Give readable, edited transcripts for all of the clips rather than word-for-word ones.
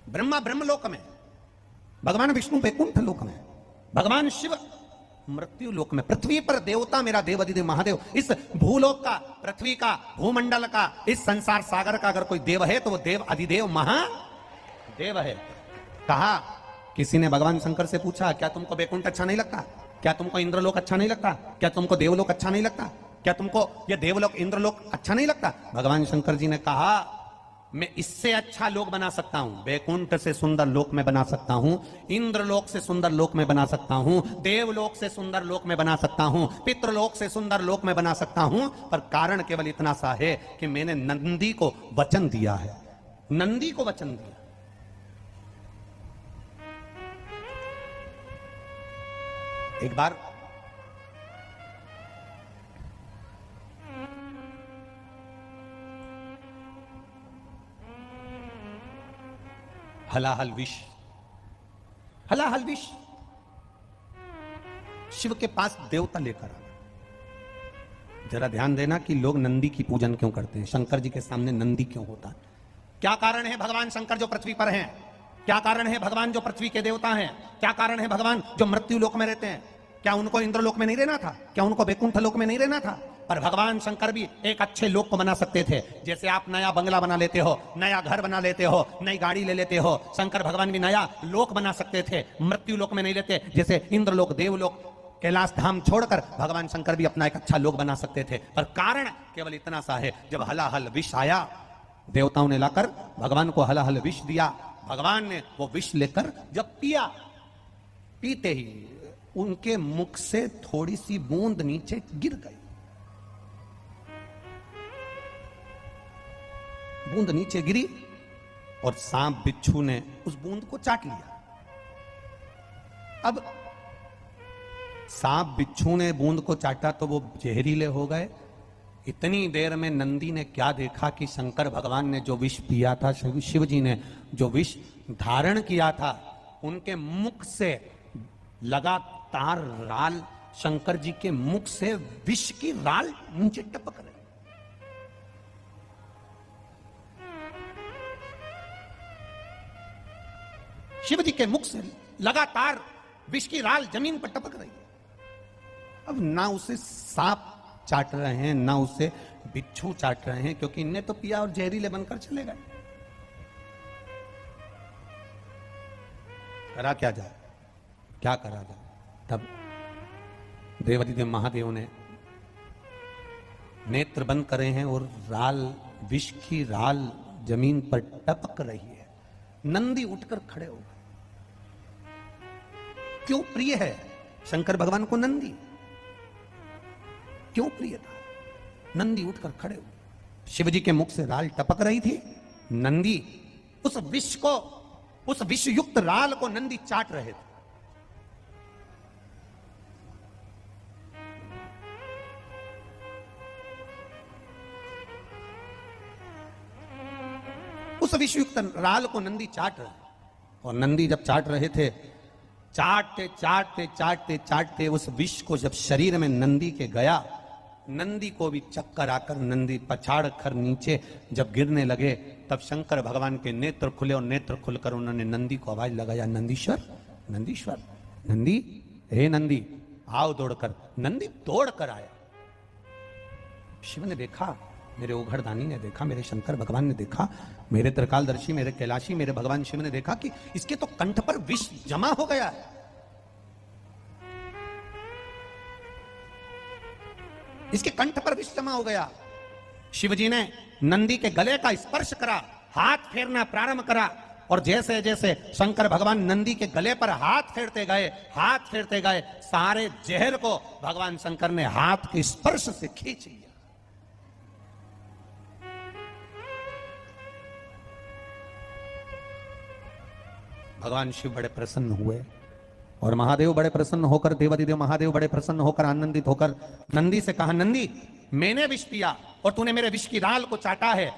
ब्रह्मा ब्रह्मलोक में, भगवान विष्णु वैकुंठ लोक में, भगवान शिव मृत्यु लोक में, पृथ्वी पर देवता मेरा देव अधिदेव महादेव, इस भूलोक का, पृथ्वी का, भूमंडल का, इस संसार सागर का अगर कोई देव है तो वो देव अधिदेव महादेव है। कहा, किसी ने भगवान शंकर से पूछा, क्या तुमको वैकुंठ अच्छा नहीं लगता? क्या तुमको इंद्रलोक अच्छा नहीं लगता? क्या तुमको देवलोक अच्छा नहीं लगता? क्या तुमको ये देवलोक इंद्रलोक अच्छा नहीं लगता? भगवान शंकर जी ने कहा, मैं इससे अच्छा लोक बना सकता हूं, वैकुंठ से सुंदर लोक में बना सकता हूं, इंद्रलोक से सुंदर लोक में बना सकता हूं, देवलोक से सुंदर लोक में बना सकता हूं, पितृलोक से सुंदर लोक में बना सकता हूं, पर कारण केवल इतना सा है कि मैंने नंदी को वचन दिया है, नंदी को वचन दिया। एक बार हलाहल विष, हलाहल विष शिव के पास देवता लेकर आ। जरा ध्यान देना कि लोग नंदी की पूजन क्यों करते हैं, शंकर जी के सामने नंदी क्यों होता है, क्या कारण है? भगवान शंकर जो पृथ्वी पर हैं, क्या कारण है? भगवान जो पृथ्वी के देवता हैं, क्या कारण है? भगवान जो मृत्यु लोक में रहते हैं, क्या उनको इंद्रलोक में नहीं रहना था? क्या उनको वैकुंठ लोक में नहीं रहना था? पर भगवान शंकर भी एक अच्छे लोक को बना सकते थे। जैसे आप नया बंगला बना लेते हो, नया घर बना लेते हो, नई गाड़ी ले लेते हो, शंकर भगवान भी नया लोक बना सकते थे, मृत्यु लोक में नहीं लेते। जैसे इंद्रलोक, देवलोक, कैलाश धाम छोड़कर भगवान शंकर भी अपना एक अच्छा लोक बना सकते थे, पर कारण केवल इतना सा है, जब हलाहल विष आया, देवताओं ने लाकर भगवान को हलाहल विष दिया, भगवान ने वो विष लेकर जब पिया, पीते ही उनके मुख से थोड़ी सी बूंद नीचे गिर गई, बूंद नीचे गिरी और सांप बिच्छू ने उस बूंद को चाट लिया। अब सांप बिच्छू ने बूंद को चाटा तो वो जहरीले हो गए। इतनी देर में नंदी ने क्या देखा कि शंकर भगवान ने जो विष पिया था, शिव जी ने जो विष धारण किया था, उनके मुख से लगातार राल, शंकर जी के मुख से विष की राल नीचे टपक रही। शिव जी के मुख से लगातार विष की राल जमीन पर टपक रही है। अब ना उसे सांप चाट रहे हैं, ना उसे बिच्छू चाट रहे हैं, क्योंकि इनने तो पिया और जहरीले बनकर चले गए। करा क्या जाए, क्या करा जाए? तब देवाधिदेव महादेव ने नेत्र बंद करे हैं और राल, विष की राल जमीन पर टपक रही है। नंदी उठकर खड़े हो गए। क्यों प्रिय है शंकर भगवान को नंदी? क्यों प्रिय था? नंदी उठकर खड़े हुए। शिव जी के मुख से राल टपक रही थी, नंदी उस विष को, उस विष युक्त राल को नंदी चाट रहे थे। उस विष युक्त राल को नंदी चाट रहे, और नंदी जब चाट रहे थे, चाटते चाटते चाटते चाटते उस विष को जब शरीर में नंदी के गया, नंदी को भी चक्कर आकर नंदी पछाड़ कर नीचे जब गिरने लगे, तब शंकर भगवान के नेत्र खुले और नेत्र खुलकर उन्होंने नंदी को आवाज लगाया, नंदीश्वर, नंदीश्वर, नंदी, हे नंदी, आओ दौड़कर। नंदी दौड़कर आया। शिव ने देखा, मेरे ओघड़दानी ने देखा, मेरे शंकर भगवान ने देखा, मेरे त्रिकालदर्शी, मेरे कैलाशी, मेरे भगवान शिव ने देखा कि इसके तो कंठ पर विष जमा हो गया है। इसके कंठ पर विष जमा हो गया। शिवजी ने नंदी के गले का स्पर्श करा, हाथ फेरना प्रारंभ करा, और जैसे जैसे शंकर भगवान नंदी के गले पर हाथ फेरते गए, हाथ फेरते गए, सारे जहर को भगवान शंकर ने हाथ के स्पर्श से खींच लिया। भगवान शिव बड़े प्रसन्न हुए और महादेव बड़े प्रसन्न होकर, देवाधिदेव महादेव बड़े प्रसन्न होकर, आनंदित होकर नंदी से कहा, नंदी, मैंने विष पिया और तूने मेरे विष की राल को चाटा है,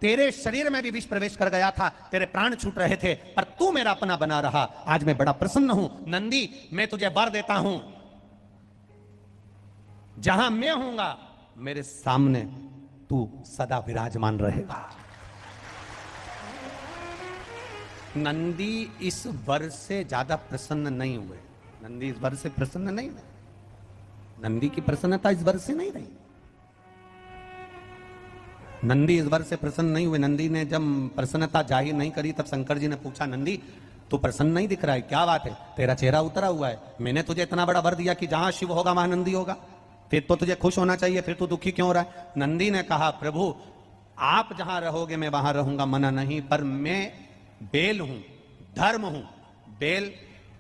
तेरे शरीर में भी विष प्रवेश कर गया था, तेरे प्राण छूट रहे थे, पर तू मेरा अपना बना रहा। आज मैं बड़ा प्रसन्न हूं। नंदी, मैं तुझे वर देता हूं, जहां मैं हूंगा मेरे सामने तू सदा विराजमान रहेगा। नंदी इस वर से ज्यादा प्रसन्न नहीं हुए। नंदी इस वर से प्रसन्न नहीं हुए। नंदी की प्रसन्नता इस वर से नहीं रही। नंदी इस वर से प्रसन्न नहीं हुए। नंदी ने जब प्रसन्नता जाहिर नहीं करी तब शंकर जी ने पूछा, नंदी तू प्रसन्न नहीं दिख रहा है, क्या बात है? तेरा चेहरा उतरा हुआ है। मैंने तुझे इतना बड़ा वर दिया कि जहां शिव होगा वहां नंदी होगा, फिर तो तुझे खुश होना चाहिए, फिर तू दुखी क्यों हो रहा है? नंदी ने कहा, प्रभु आप जहां रहोगे मैं वहां रहूंगा, मना नहीं, पर मैं बेल हूं, धर्म हूं। बेल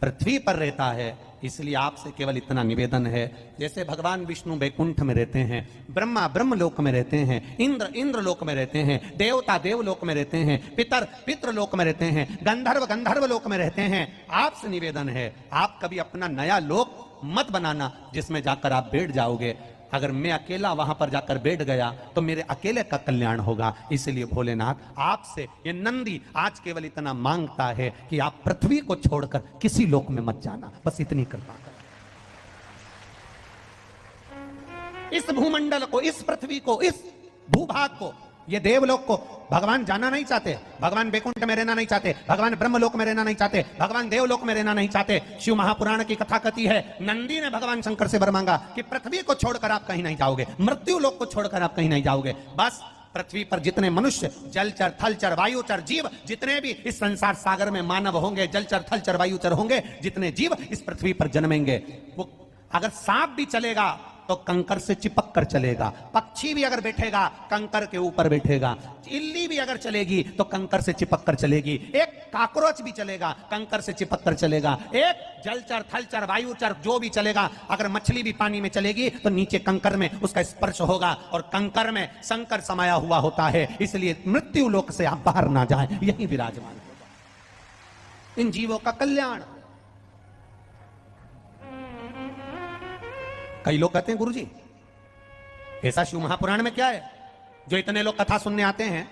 पृथ्वी पर रहता है, इसलिए आपसे केवल इतना निवेदन है। जैसे भगवान विष्णु वैकुंठ में रहते हैं, ब्रह्मा ब्रह्मलोक में रहते हैं, इंद्र इंद्रलोक में रहते हैं, देवता देवलोक में रहते हैं, पितर पितृलोक में रहते हैं, गंधर्व गंधर्व लोक में रहते हैं। आपसे निवेदन है, आप कभी अपना नया लोक मत बनाना जिसमें जाकर आप बैठ जाओगे। अगर मैं अकेला वहां पर जाकर बैठ गया तो मेरे अकेले का कल्याण होगा। इसलिए भोलेनाथ आपसे ये नंदी आज केवल इतना मांगता है कि आप पृथ्वी को छोड़कर किसी लोक में मत जाना, बस इतनी कृपा कर। इस भूमंडल को, इस पृथ्वी को, इस भूभाग को, ये देवलोक को भगवान जाना नहीं चाहते। भगवान वैकुंठ में रहना नहीं चाहते, भगवान ब्रह्मलोक में रहना नहीं चाहते, भगवान देवलोक में रहना नहीं चाहते। शिव महापुराण की कथा कहती है, नंदी ने भगवान शंकर से वर मांगा कि पृथ्वी को छोड़कर आप कहीं नहीं जाओगे, मृत्यु लोक को छोड़कर आप कहीं नहीं जाओगे। बस पृथ्वी पर जितने मनुष्य, जलचर थलचर वायुचर जीव, जितने भी इस संसार सागर में मानव होंगे, जलचर थलचर वायुचर होंगे, जितने जीव इस पृथ्वी पर जन्मेंगे, वो अगर सांप भी चलेगा तो कंकर से चिपक कर चलेगा, पक्षी भी अगर बैठेगा कंकर के ऊपर बैठेगा, इल्ली भी अगर चलेगी तो कंकर से चिपक कर चलेगी, एक काकरोच भी चलेगा कंकर से चिपक कर चलेगा, एक जलचर थलचर वायुचर जो भी चलेगा, अगर मछली भी पानी में चलेगी तो नीचे कंकर में उसका स्पर्श होगा, और कंकर में शंकर समाया हुआ होता है। इसलिए मृत्यु लोक से आप बाहर ना जाएं, यही विराजमान होगा। इन जीवों का कल्याण। कई लोग कहते हैं, गुरुजी ऐसा शिव महापुराण में क्या है जो इतने लोग कथा सुनने आते हैं,